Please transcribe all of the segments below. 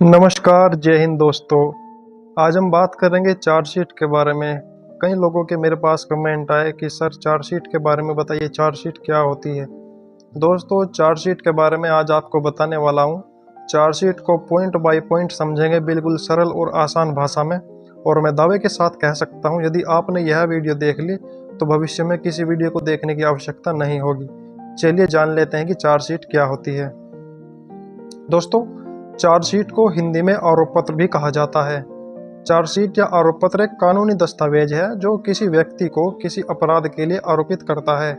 नमस्कार, जय हिंद दोस्तों। आज हम बात करेंगे चार्जशीट के बारे में। कई लोगों के मेरे पास कमेंट आए कि सर चार्जशीट के बारे में बताइए, चार्जशीट क्या होती है। दोस्तों, चार्जशीट के बारे में आज आपको बताने वाला हूँ। चार्जशीट को पॉइंट बाय पॉइंट समझेंगे, बिल्कुल सरल और आसान भाषा में। और मैं दावे के साथ कह सकता हूँ, यदि आपने यह वीडियो देख ली तो भविष्य में किसी वीडियो को देखने की आवश्यकता नहीं होगी। चलिए जान लेते हैं कि चार्जशीट क्या होती है। दोस्तों, चार्जशीट को हिंदी में आरोप पत्र भी कहा जाता है। चार्जशीट या आरोप पत्र एक कानूनी दस्तावेज है जो किसी व्यक्ति को किसी अपराध के लिए आरोपित करता है।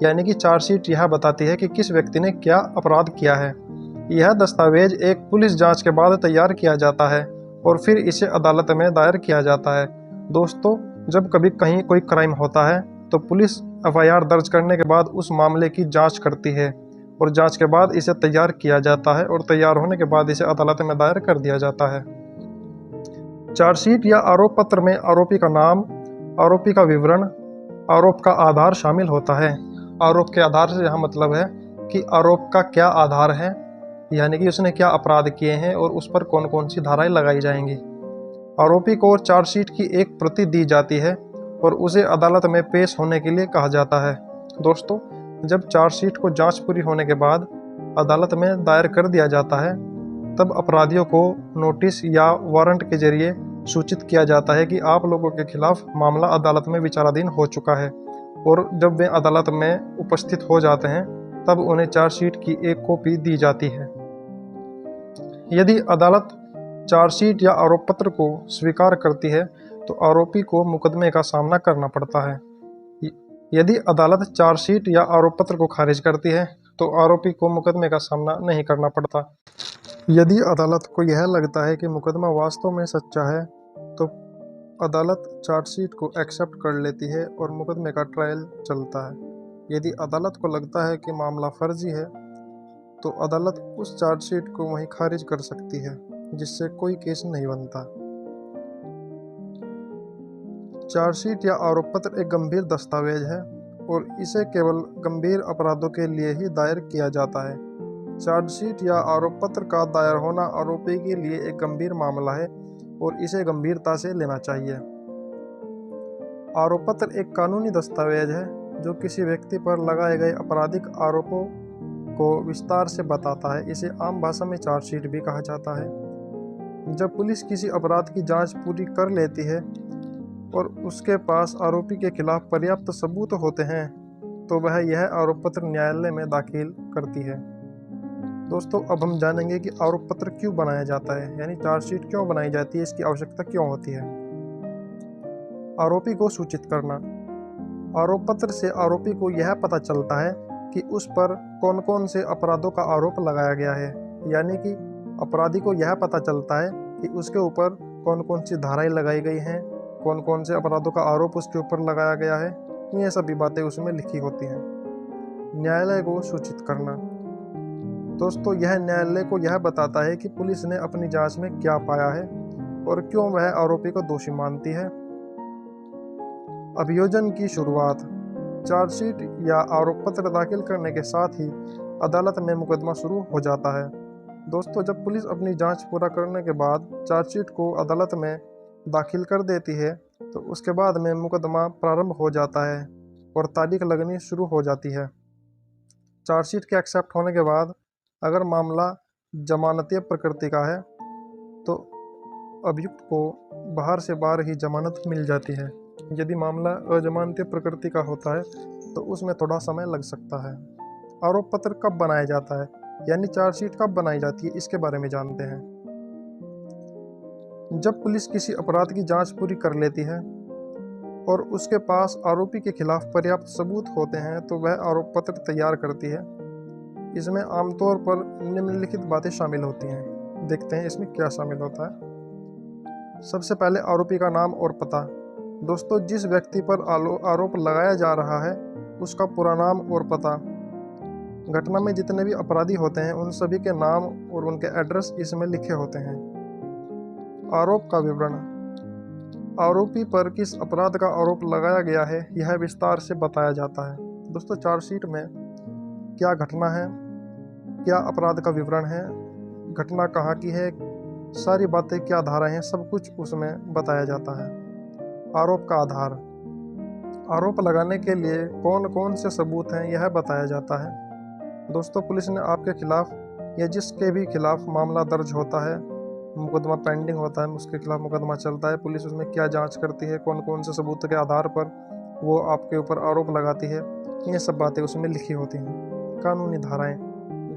यानी कि चार्जशीट यह बताती है कि किस व्यक्ति ने क्या अपराध किया है। यह दस्तावेज एक पुलिस जांच के बाद तैयार किया जाता है और फिर इसे अदालत में दायर किया जाता है। दोस्तों, जब कभी कहीं कोई क्राइम होता है तो पुलिस एफआईआर दर्ज करने के बाद उस मामले की जांच करती है और जांच के बाद इसे तैयार किया जाता है और तैयार होने के बाद इसे अदालत में दायर कर दिया जाता है। चार्जशीट या आरोप पत्र में आरोपी का नाम, आरोपी का विवरण, आरोप का आधार शामिल होता है। आरोप के आधार से यहाँ मतलब है कि आरोप का क्या आधार है, यानी कि उसने क्या अपराध किए हैं और उस पर कौन कौन सी धाराएं लगाई जाएंगी। आरोपी को चार्जशीट की एक प्रति दी जाती है और उसे अदालत में पेश होने के लिए कहा जाता है। दोस्तों, जब चार्जशीट को जांच पूरी होने के बाद अदालत में दायर कर दिया जाता है, तब अपराधियों को नोटिस या वारंट के जरिए सूचित किया जाता है कि आप लोगों के खिलाफ मामला अदालत में विचाराधीन हो चुका है। और जब वे अदालत में उपस्थित हो जाते हैं तब उन्हें चार्जशीट की एक कॉपी दी जाती है। यदि अदालत चार्जशीट या आरोप पत्र को स्वीकार करती है तो आरोपी को मुकदमे का सामना करना पड़ता है। यदि अदालत चार्जशीट या आरोप पत्र को खारिज करती है तो आरोपी को मुकदमे का सामना नहीं करना पड़ता। यदि अदालत को यह लगता है कि मुकदमा वास्तव में सच्चा है तो अदालत चार्जशीट को एक्सेप्ट कर लेती है और मुकदमे का ट्रायल चलता है। यदि अदालत को लगता है कि मामला फर्जी है तो अदालत उस चार्जशीट को वहीं खारिज कर सकती है, जिससे कोई केस नहीं बनता। चार्जशीट या आरोप पत्र एक गंभीर दस्तावेज है और इसे केवल गंभीर अपराधों के लिए ही दायर किया जाता है। चार्जशीट या आरोप पत्र का दायर होना आरोपी के लिए एक गंभीर मामला है और इसे गंभीरता से लेना चाहिए। आरोप पत्र एक कानूनी दस्तावेज है जो किसी व्यक्ति पर लगाए गए आपराधिक आरोपों को विस्तार से बताता है। इसे आम भाषा में चार्जशीट भी कहा जाता है। जब पुलिस किसी अपराध की जांच पूरी कर लेती है और उसके पास आरोपी के खिलाफ पर्याप्त सबूत होते हैं तो वह यह आरोप पत्र न्यायालय में दाखिल करती है। दोस्तों, अब हम जानेंगे कि आरोप पत्र क्यों बनाया जाता है, यानी चार्जशीट क्यों बनाई जाती है, इसकी आवश्यकता क्यों होती है। आरोपी को सूचित करना। आरोप पत्र से आरोपी को यह पता चलता है कि उस पर कौन कौन से अपराधों का आरोप लगाया गया है, यानी कि अपराधी को यह पता चलता है कि उसके ऊपर कौन कौन सी धाराएं लगाई गई हैं, कौन कौन से अपराधों का आरोप उसके ऊपर लगाया गया है। ये सभी बातें उसमें लिखी होती हैं। न्यायालय को सूचित करना। दोस्तों, यह न्यायालय को यह बताता है कि पुलिस ने अपनी जांच में क्या पाया है और क्यों वह आरोपी को दोषी मानती है। अभियोजन की शुरुआत। चार्जशीट या आरोप पत्र दाखिल करने के साथ ही अदालत में मुकदमा शुरू हो जाता है। दोस्तों, जब पुलिस अपनी जांच पूरा करने के बाद चार्जशीट को अदालत में दाखिल कर देती है तो उसके बाद में मुकदमा प्रारंभ हो जाता है और तारीख लगनी शुरू हो जाती है। चार्जशीट के एक्सेप्ट होने के बाद अगर मामला जमानतीय प्रकृति का है तो अभियुक्त को बाहर से बाहर ही जमानत मिल जाती है। यदि मामला अजमानतीय प्रकृति का होता है तो उसमें थोड़ा समय लग सकता है। आरोप पत्र कब बनाया जाता है, यानी चार्जशीट कब बनाई जाती है, इसके बारे में जानते हैं। जब पुलिस किसी अपराध की जांच पूरी कर लेती है और उसके पास आरोपी के खिलाफ पर्याप्त सबूत होते हैं तो वह आरोप पत्र तैयार करती है। इसमें आमतौर पर निम्नलिखित बातें शामिल होती हैं। देखते हैं इसमें क्या शामिल होता है। सबसे पहले आरोपी का नाम और पता। दोस्तों, जिस व्यक्ति पर आरोप लगाया जा रहा है उसका पूरा नाम और पता। घटना में जितने भी अपराधी होते हैं उन सभी के नाम और उनके एड्रेस इसमें लिखे होते हैं। आरोप का विवरण। आरोपी पर किस अपराध का आरोप लगाया गया है यह विस्तार से बताया जाता है। दोस्तों, चार्जशीट में क्या घटना है, क्या अपराध का विवरण है, घटना कहाँ की है, सारी बातें, क्या धाराएं हैं, सब कुछ उसमें बताया जाता है। आरोप का आधार, आरोप लगाने के लिए कौन कौन से सबूत हैं यह बताया जाता है। दोस्तों, पुलिस ने आपके खिलाफ या जिसके भी खिलाफ मामला दर्ज होता है, मुकदमा पेंडिंग होता है, उसके खिलाफ मुकदमा चलता है, पुलिस उसमें क्या जांच करती है, कौन कौन से सबूत के आधार पर वो आपके ऊपर आरोप लगाती है, ये सब बातें उसमें लिखी होती हैं। कानूनी धाराएं,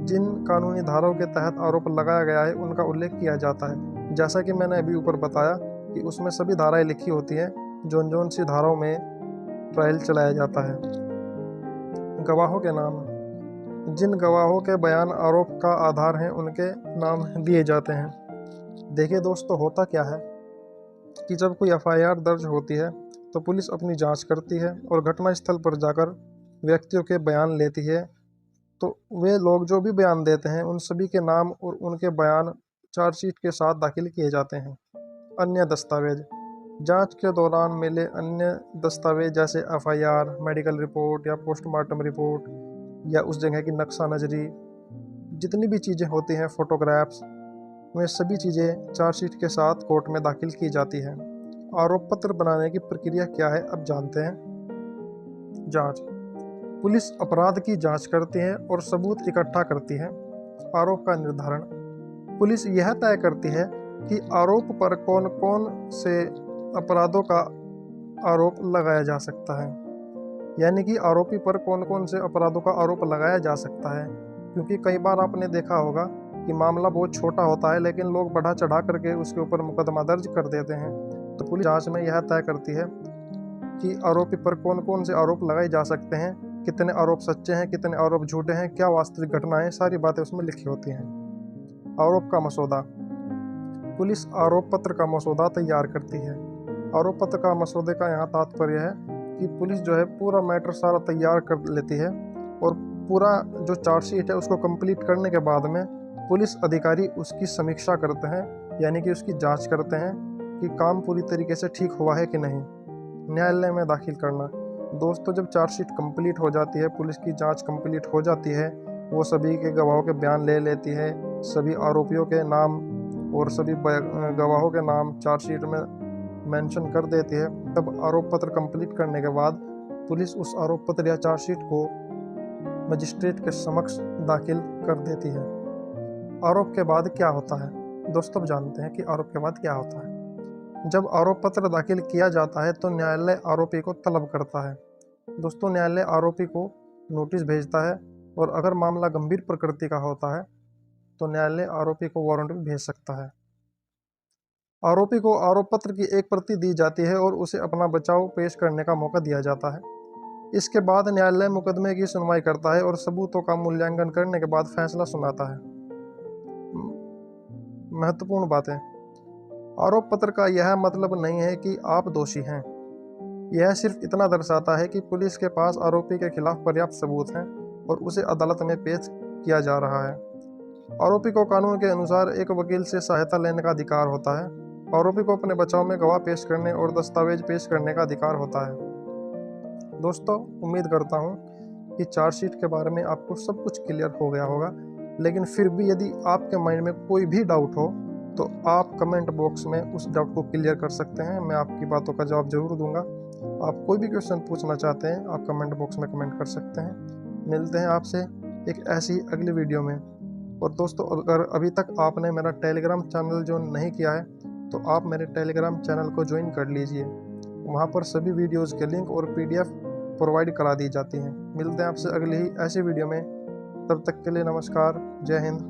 जिन कानूनी धाराओं के तहत आरोप लगाया गया है उनका उल्लेख किया जाता है। जैसा कि मैंने अभी ऊपर बताया कि उसमें सभी धाराएं लिखी होती हैं, जोन जोन सी धाराओं में ट्रायल चलाया जाता है। गवाहों के नाम, जिन गवाहों के बयान आरोप का आधार हैं उनके नाम दिए जाते हैं। देखिए दोस्तों, होता क्या है कि जब कोई एफआईआर दर्ज होती है तो पुलिस अपनी जांच करती है और घटनास्थल पर जाकर व्यक्तियों के बयान लेती है। तो वे लोग जो भी बयान देते हैं उन सभी के नाम और उनके बयान चार्जशीट के साथ दाखिल किए जाते हैं। अन्य दस्तावेज, जांच के दौरान मिले अन्य दस्तावेज जैसे एफआईआर, मेडिकल रिपोर्ट या पोस्टमार्टम रिपोर्ट या उस जगह की नक्शा नजरी, जितनी भी चीज़ें होती हैं, फोटोग्राफ्स, वे सभी चीज़ें चार्जशीट के साथ कोर्ट में दाखिल की जाती है। आरोप पत्र बनाने की प्रक्रिया क्या है, अब जानते हैं। जांच, पुलिस अपराध की जांच करती है और सबूत इकट्ठा करती है। आरोप का निर्धारण, पुलिस यह तय करती है कि आरोप पर कौन कौन से अपराधों का आरोप लगाया जा सकता है, यानी कि आरोपी पर कौन कौन से अपराधों का आरोप लगाया जा सकता है। क्योंकि कई बार आपने देखा होगा कि मामला बहुत छोटा होता है लेकिन लोग बढ़ा चढ़ा करके उसके ऊपर मुकदमा दर्ज कर देते हैं। तो पुलिस जांच में यह तय करती है कि आरोपी पर कौन कौन से आरोप लगाए जा सकते हैं, कितने आरोप सच्चे हैं, कितने आरोप झूठे हैं, क्या वास्तविक घटनाएं, सारी बातें उसमें लिखी होती हैं। आरोप का मसौदा, पुलिस आरोप पत्र का मसौदा तैयार करती है। आरोप पत्र का मसौदे का यहाँ तात्पर्य है कि पुलिस जो है पूरा मैटर सारा तैयार कर लेती है और पूरा जो चार्जशीट है उसको कंप्लीट करने के बाद में पुलिस अधिकारी उसकी समीक्षा करते हैं, यानी कि उसकी जांच करते हैं कि काम पूरी तरीके से ठीक हुआ है कि नहीं। न्यायालय में दाखिल करना, दोस्तों जब चार्जशीट कंप्लीट हो जाती है, पुलिस की जांच कंप्लीट हो जाती है, वो सभी के गवाहों के बयान ले लेती है, सभी आरोपियों के नाम और सभी गवाहों के नाम चार्जशीट में मेंशन कर देती है, तब आरोप पत्र कंप्लीट करने के बाद पुलिस उस आरोप पत्र या चार्जशीट को मजिस्ट्रेट के समक्ष दाखिल कर देती है। आरोप के बाद क्या होता है, दोस्तों जानते हैं कि आरोप के बाद क्या होता है। जब आरोप पत्र दाखिल किया जाता है तो न्यायालय आरोपी को तलब करता है। दोस्तों, न्यायालय आरोपी को नोटिस भेजता है और अगर मामला गंभीर प्रकृति का होता है तो न्यायालय आरोपी को वारंट भी भेज सकता है। आरोपी को आरोप पत्र की एक प्रति दी जाती है और उसे अपना बचाव पेश करने का मौका दिया जाता है। इसके बाद न्यायालय मुकदमे की सुनवाई करता है और सबूतों का मूल्यांकन करने के बाद फैसला सुनाता है। महत्वपूर्ण बातें, आरोप पत्र का यह मतलब नहीं है कि आप दोषी हैं। यह सिर्फ इतना दर्शाता है कि पुलिस के पास आरोपी के खिलाफ पर्याप्त सबूत हैं और उसे अदालत में पेश किया जा रहा है। आरोपी को कानून के अनुसार एक वकील से सहायता लेने का अधिकार होता है। आरोपी को अपने बचाव में गवाह पेश करने और दस्तावेज पेश करने का अधिकार होता है। दोस्तों, उम्मीद करता हूँ कि चार्जशीट के बारे में आपको सब कुछ क्लियर हो गया होगा, लेकिन फिर भी यदि आपके माइंड में कोई भी डाउट हो तो आप कमेंट बॉक्स में उस डाउट को क्लियर कर सकते हैं। मैं आपकी बातों का जवाब जरूर दूंगा। आप कोई भी क्वेश्चन पूछना चाहते हैं आप कमेंट बॉक्स में कमेंट कर सकते हैं। मिलते हैं आपसे एक ऐसी अगली वीडियो में। और दोस्तों, अगर अभी तक आपने मेरा टेलीग्राम चैनल जो नहीं किया है तो आप मेरे टेलीग्राम चैनल को ज्वाइन कर लीजिए। वहाँ पर सभी वीडियोज़ के लिंक और PDF प्रोवाइड करा दी जाती हैं। मिलते हैं आपसे अगली ही ऐसी वीडियो में, तब तक के लिए नमस्कार, जय हिंद।